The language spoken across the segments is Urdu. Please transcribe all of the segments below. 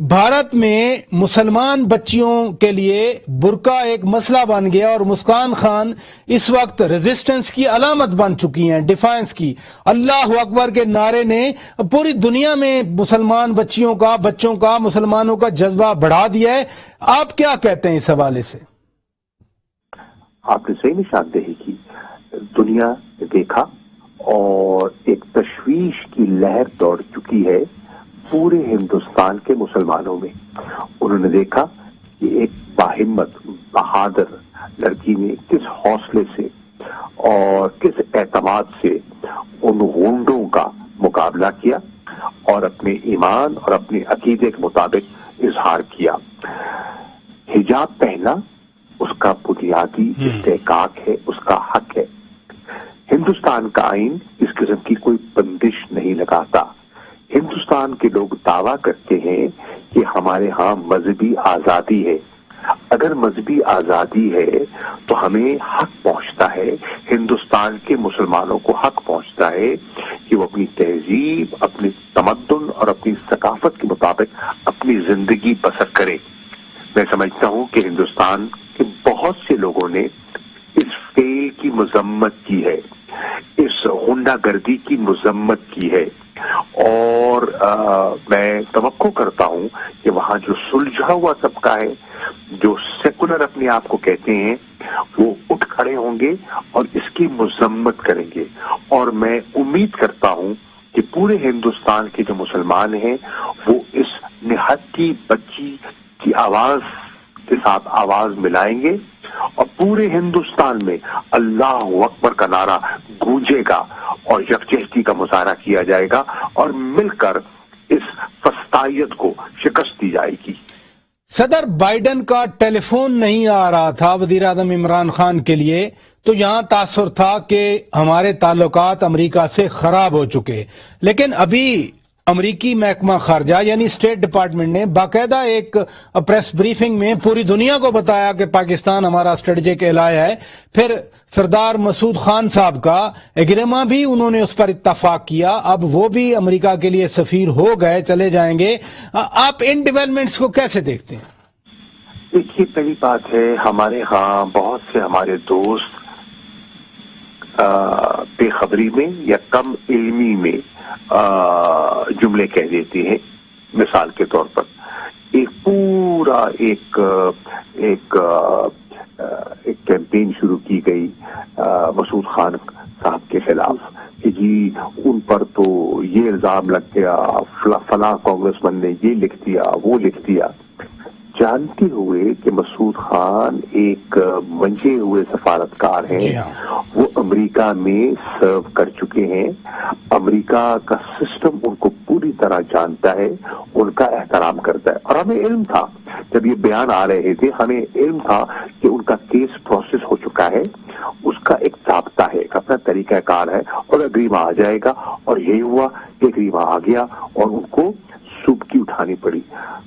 بھارت میں مسلمان بچیوں کے لیے برقع ایک مسئلہ بن گیا اور مسکان خان اس وقت ریزسٹنس کی علامت بن چکی ہیں، ڈیفائنس کی۔ اللہ اکبر کے نعرے نے پوری دنیا میں مسلمان بچوں کا مسلمانوں کا جذبہ بڑھا دیا ہے۔ آپ کیا کہتے ہیں اس حوالے سے؟ آپ نے صحیح نشاندہی کی، دنیا نے دیکھا اور ایک تشویش کی لہر دوڑ چکی ہے پورے ہندوستان کے مسلمانوں میں۔ انہوں نے دیکھا کہ ایک باہمت بہادر لڑکی نے کس حوصلے سے اور کس اعتماد سے ان غنڈوں کا مقابلہ کیا اور اپنے ایمان اور اپنے عقیدے کے مطابق اظہار کیا۔ حجاب پہنا اس کا بنیادی استحقاق ہے، اس کا حق ہے۔ ہندوستان کا آئین اس قسم کی کوئی بندش نہیں لگاتا۔ ہندوستان کے لوگ دعویٰ کرتے ہیں کہ ہمارے ہاں مذہبی آزادی ہے۔ اگر مذہبی آزادی ہے تو ہمیں حق پہنچتا ہے، ہندوستان کے مسلمانوں کو حق پہنچتا ہے کہ وہ اپنی تہذیب، اپنی تمدن اور اپنی ثقافت کے مطابق اپنی زندگی بسر کرے۔ میں سمجھتا ہوں کہ ہندوستان کے بہت سے لوگوں نے اس فیل کی مذمت کی ہے، اس غنڈہ گردی کی مذمت کی ہے، اور میں توقع کرتا ہوں کہ وہاں جو سلجھا ہوا طبقہ ہے، جو سیکولر اپنے آپ کو کہتے ہیں، وہ اٹھ کھڑے ہوں گے اور اس کی مذمت کریں گے۔ اور میں امید کرتا ہوں کہ پورے ہندوستان کے جو مسلمان ہیں وہ اس نہتی بچی کی آواز کے ساتھ آواز ملائیں گے اور پورے ہندوستان میں اللہ اکبر کا نعرہ گونجے گا اور یکجہتی کا مظاہرہ کیا جائے گا اور مل کر اس فسطائیت کو شکست دی جائے گی۔ صدر بائیڈن کا ٹیلی فون نہیں آ رہا تھا وزیر اعظم عمران خان کے لیے، تو یہاں تاثر تھا کہ ہمارے تعلقات امریکہ سے خراب ہو چکے، لیکن ابھی امریکی محکمہ خارجہ یعنی اسٹیٹ ڈپارٹمنٹ نے باقاعدہ ایک پریس بریفنگ میں پوری دنیا کو بتایا کہ پاکستان ہمارا اسٹریٹجک ایلائی ہے۔ پھر سردار مسعود خان صاحب کا اگرما بھی انہوں نے اس پر اتفاق کیا، اب وہ بھی امریکہ کے لیے سفیر ہو گئے، چلے جائیں گے۔ آپ ان ڈیولپمنٹس کو کیسے دیکھتے ہیں؟ دیکھیے، پہلی بات ہے، ہمارے ہاں بہت سے ہمارے دوست بے خبری میں یا کم علمی میں جملے کہہ دیتے ہیں۔ مثال کے طور پر ایک پورا ایک کیمپین شروع کی گئی مسعود خان صاحب کے خلاف کہ جی ان پر تو یہ الزام لگ گیا، فلاں کانگریس مین نے یہ لکھ دیا، وہ لکھ دیا، جانتے ہوئے کہ مسعود خان ایک منجے ہوئے سفارتکار ہیں، وہ امریکہ میں سرو کر چکے ہیں، امریکہ کا سسٹم ان کو پوری طرح جانتا ہے، ان کا احترام کرتا ہے۔ اور ہمیں علم تھا جب یہ بیان آ رہے تھے، ہمیں علم تھا کہ ان کا کیس پروسیس ہو چکا ہے، اس کا ایک ضابطہ ہے، ایک اپنا طریقہ کار ہے، اور اگریما آ جائے گا۔ اور یہی ہوا کہ اگریما آ گیا اور ان کو سوبکی اٹھانی پڑی۔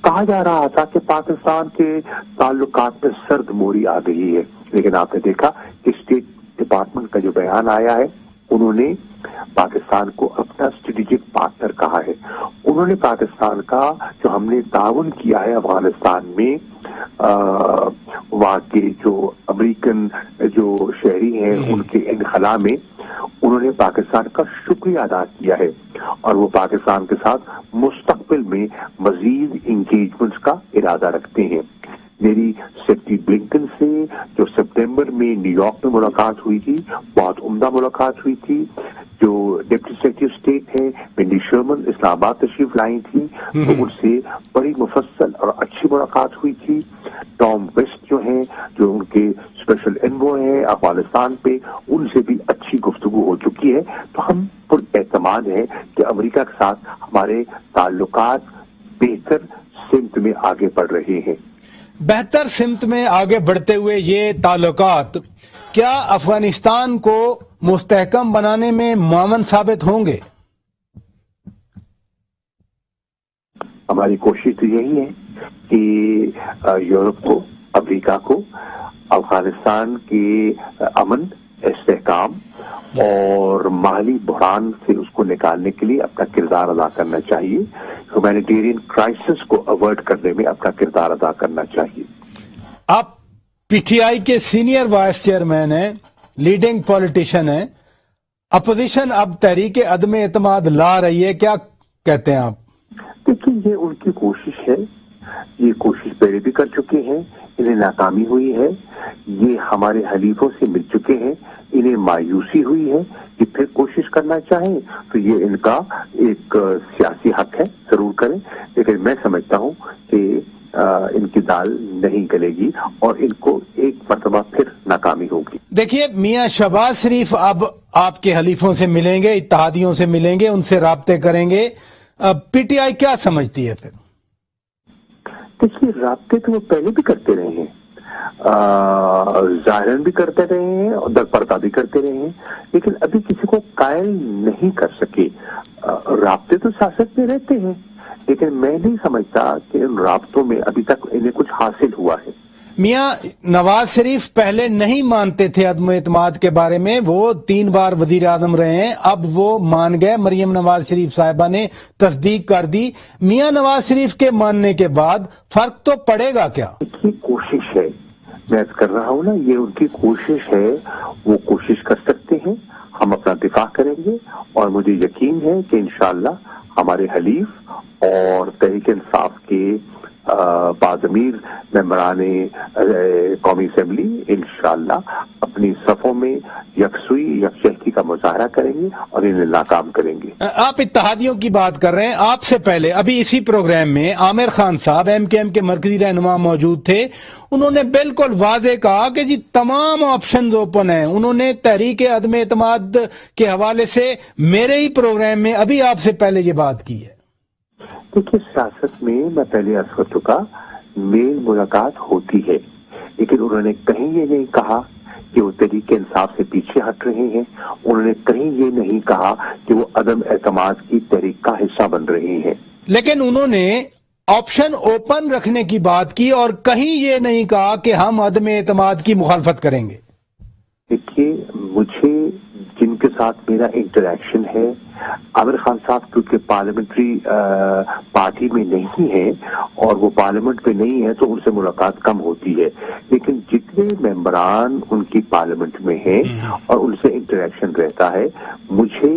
کہا جا رہا تھا کہ پاکستان کے تعلقات میں سرد موری آ گئی ہے، لیکن آپ نے دیکھا کہ اسٹیٹ ڈپارٹمنٹ کا جو بیان آیا ہے، انہوں نے پاکستان کو اپنا اسٹریٹجک پارٹنر کہا ہے۔ انہوں نے پاکستان کا جو ہم نے تعاون کیا ہے افغانستان میں، وہاں کے جو امریکن جو شہری ہیں ان کے انخلا میں، انہوں نے پاکستان کا شکریہ ادا کیا ہے، اور وہ پاکستان کے ساتھ مستقبل میں مزید انگیجمنٹس کا ارادہ رکھتے ہیں۔ میری سیکرٹری بلنکن سے جو سپٹمبر میں نیو یارک میں ملاقات ہوئی تھی، بہت عمدہ ملاقات ہوئی تھی۔ جو ڈپٹی سیکرٹری اسٹیٹ ہے ونڈی شرمن اسلام آباد تشریف لائی تھی، تو ان سے بڑی مفصل اور اچھی ملاقات ہوئی تھی۔ ٹام ویسٹ جو ہیں، جو ان کے اسپیشل انوائے ہیں افغانستان پہ، ان سے بھی اچھی گفتگو ہو چکی ہے۔ تو ہم پر اعتماد ہے کہ امریکہ کے ساتھ ہمارے تعلقات بہتر سمت میں آگے بڑھ رہے ہیں۔ بہتر سمت میں آگے بڑھتے ہوئے یہ تعلقات کیا افغانستان کو مستحکم بنانے میں معاون ثابت ہوں گے؟ ہماری کوشش تو یہی ہے کہ یورپ کو، امریکہ کو افغانستان کے امن، استحکام اور مالی بحران سے اس کو نکالنے کے لیے اپنا کردار ادا کرنا چاہیے، ہیومینیٹیرین کرائسس کو اوائڈ کرنے میں اپنا کردار ادا کرنا چاہیے۔ آپ پی ٹی آئی کے سینئر وائس چیئرمین ہیں، لیڈنگ پولیٹیشین ہیں، اپوزیشن اب تحریک عدم اعتماد لا رہی ہے، کیا کہتے ہیں آپ؟ دیکھیے، یہ ان کی کوشش ہے، یہ کوشش پہلے بھی کر چکے ہیں، انہیں ناکامی ہوئی ہے، یہ ہمارے حلیفوں سے مل چکے ہیں، انہیں مایوسی ہوئی ہے، کہ پھر کوشش کرنا چاہیں تو یہ ان کا ایک سیاسی حق ہے، ضرور کریں، لیکن میں سمجھتا ہوں کہ ان کی دال نہیں گلے گی اور ان کو ایک مرتبہ پھر ناکامی ہوگی۔ دیکھیے، میاں شہباز شریف اب آپ کے حلیفوں سے ملیں گے، اتحادیوں سے ملیں گے، ان سے رابطے کریں گے، پی ٹی آئی کیا سمجھتی ہے پھر؟ دیکھیے، رابطے تو وہ پہلے بھی کرتے رہے ہیں، ظاہراً بھی کرتے رہے ہیں اور در پردہ بھی کرتے رہے ہیں، لیکن ابھی کسی کو قائل نہیں کر سکے۔ رابطے تو سیاست میں رہتے ہیں، لیکن میں نہیں سمجھتا کہ ان رابطوں میں ابھی تک انہیں کچھ حاصل ہوا ہے۔ میاں نواز شریف پہلے نہیں مانتے تھے عدم اعتماد کے بارے میں، وہ 3 بار وزیر اعظم رہے ہیں، اب وہ مان گئے، مریم نواز شریف صاحبہ نے تصدیق کر دی۔ میاں نواز شریف کے ماننے کے بعد فرق تو پڑے گا کیا؟ کی کوشش ہے، میں کر رہا ہوں نا، یہ ان کی کوشش ہے، وہ کوشش کر سکتے ہیں، ہم اپنا دفاع کریں گے، اور مجھے یقین ہے کہ انشاءاللہ ہمارے حلیف اور تحریک انصاف کے باضمیر ممبران قومی اسمبلی انشاءاللہ اپنی صفوں میں یکسوئی یکجہتی کا مظاہرہ کریں گے اور انہیں ناکام کریں گے۔ آپ اتحادیوں کی بات کر رہے ہیں، آپ سے پہلے ابھی اسی پروگرام میں عامر خان صاحب ایم کیو ایم کے مرکزی رہنما موجود تھے، انہوں نے بالکل واضح کہا کہ جی تمام آپشنز اوپن ہیں۔ انہوں نے تحریک عدم اعتماد کے حوالے سے میرے ہی پروگرام میں ابھی آپ سے پہلے یہ بات کی ہے۔ دیکھیے، سیاست میں پہلے عرض کر چکا، میل ملاقات ہوتی ہے، لیکن انہوں نے کہیں یہ نہیں کہا کہ وہ تحریک انصاف سے پیچھے ہٹ رہے ہیں، انہوں نے کہیں یہ نہیں کہا کہ وہ عدم اعتماد کی تحریک کا حصہ بن رہے ہیں۔ لیکن انہوں نے آپشن اوپن رکھنے کی بات کی اور کہیں یہ نہیں کہا کہ ہم عدم اعتماد کی مخالفت کریں گے۔ دیکھیے، مجھے جن کے ساتھ میرا انٹریکشن ہے، عامر خان صاحب کیونکہ پارلیمنٹری پارٹی میں نہیں ہے اور وہ پارلیمنٹ میں نہیں ہے تو ان سے ملاقات کم ہوتی ہے، لیکن جتنے ممبران ان کی پارلیمنٹ میں ہیں اور ان سے انٹریکشن رہتا ہے، مجھے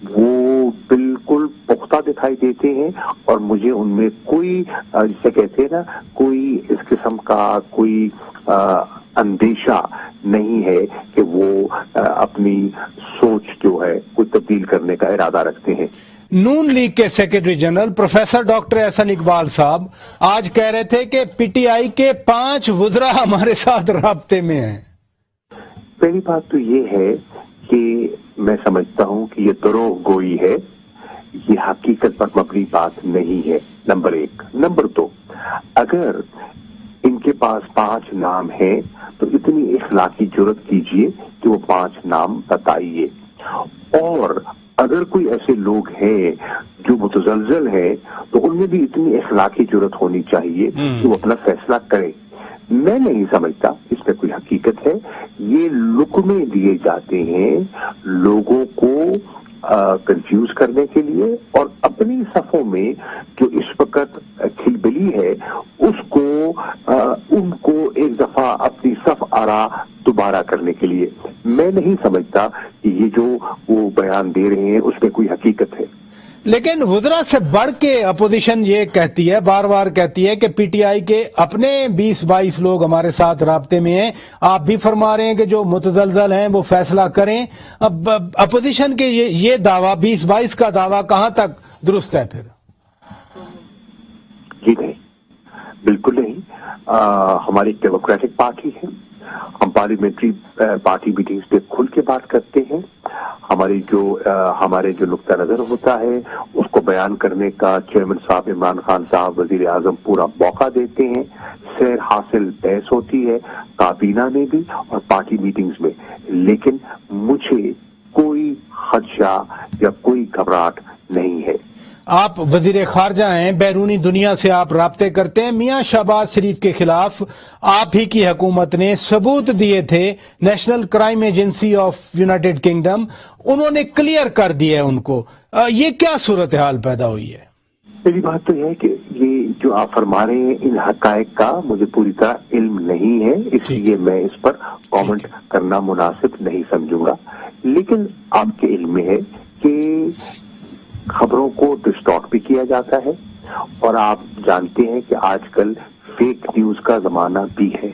وہ بالکل پختہ دکھائی دیتے ہیں، اور مجھے ان میں کوئی جسے کہتے ہیں نا، کوئی اس قسم کا کوئی اندیشہ نہیں ہے کہ وہ اپنی سوچ جو ہے کوئی تبدیل کرنے کا ارادہ رکھتے ہیں۔ نون لیگ کے secretary general professor doctor Ahsan Iqbal صاحب آج کہہ رہے تھے کہ پی ٹی آئی کے 5 وزراء ہمارے ساتھ رابطے میں ہیں۔ پہلی بات تو یہ ہے کہ میں سمجھتا ہوں کہ یہ دروغ گوئی ہے، یہ حقیقت پر مبنی بات نہیں ہے، نمبر 1۔ نمبر 2، اگر ان کے پاس 5 نام ہیں تو اتنی اخلاقی جرت کیجئے کہ وہ 5 نام بتائیے، اور اگر کوئی ایسے لوگ ہیں جو متزلزل ہیں تو ان میں بھی اتنی اخلاقی جرت ہونی چاہیے کہ وہ اپنا فیصلہ کریں۔ میں نہیں سمجھتا اس میں کوئی حقیقت ہے، یہ لقمے دیے جاتے ہیں لوگوں کو کنفیوز کرنے کے لیے، اور اپنی صفوں میں جو اس وقت کھلبلی ہے اس کو ان کو ایک دفعہ اپنی صف آرا دوبارہ کرنے کے لیے۔ میں نہیں سمجھتا کہ یہ جو وہ بیان دے رہے ہیں اس میں کوئی حقیقت ہے۔ لیکن وزراء سے بڑھ کے اپوزیشن یہ کہتی ہے، بار بار کہتی ہے کہ پی ٹی آئی کے اپنے 20-22 لوگ ہمارے ساتھ رابطے میں ہیں۔ آپ بھی فرما رہے ہیں کہ جو متزلزل ہیں وہ فیصلہ کریں۔ اب اپوزیشن کے یہ دعویٰ 20-22 کا دعویٰ کہاں تک درست ہے پھر؟ جی نہیں، بالکل نہیں۔ ہماری ڈیموکریٹک پارٹی ہے، ہم پارلیمنٹری پارٹی میٹنگز پہ کھل کے بات کرتے ہیں، ہمارے جو نقطہ نظر ہوتا ہے اس کو بیان کرنے کا چیئرمین صاحب عمران خان صاحب وزیر اعظم پورا موقع دیتے ہیں، سیر حاصل بحث ہوتی ہے کابینہ میں بھی اور پارٹی میٹنگز میں، لیکن مجھے کوئی خدشہ یا کوئی گھبراہٹ نہیں ہے۔ آپ وزیر خارجہ ہیں، بیرونی دنیا سے آپ رابطے کرتے ہیں. میاں شہباز شریف کے خلاف آپ ہی کی حکومت نے ثبوت دیے تھے. National crime agency of United kingdom انہوں نے کلیئر کر دیا ہے ان کو. یہ کیا صورتحال پیدا ہوئی ہے؟ پہلی بات تو یہ ہے کہ یہ جو آپ فرما رہے ہیں ان حقائق کا مجھے پوری طرح علم نہیں ہے، اس لیے میں اس پر کامنٹ کرنا مناسب نہیں سمجھوں گا. لیکن آپ کے علم میں ہے کہ خبروں کو ڈسٹارٹ بھی کیا جاتا ہے، اور آپ جانتے ہیں کہ آج کل فیک نیوز کا زمانہ بھی ہے.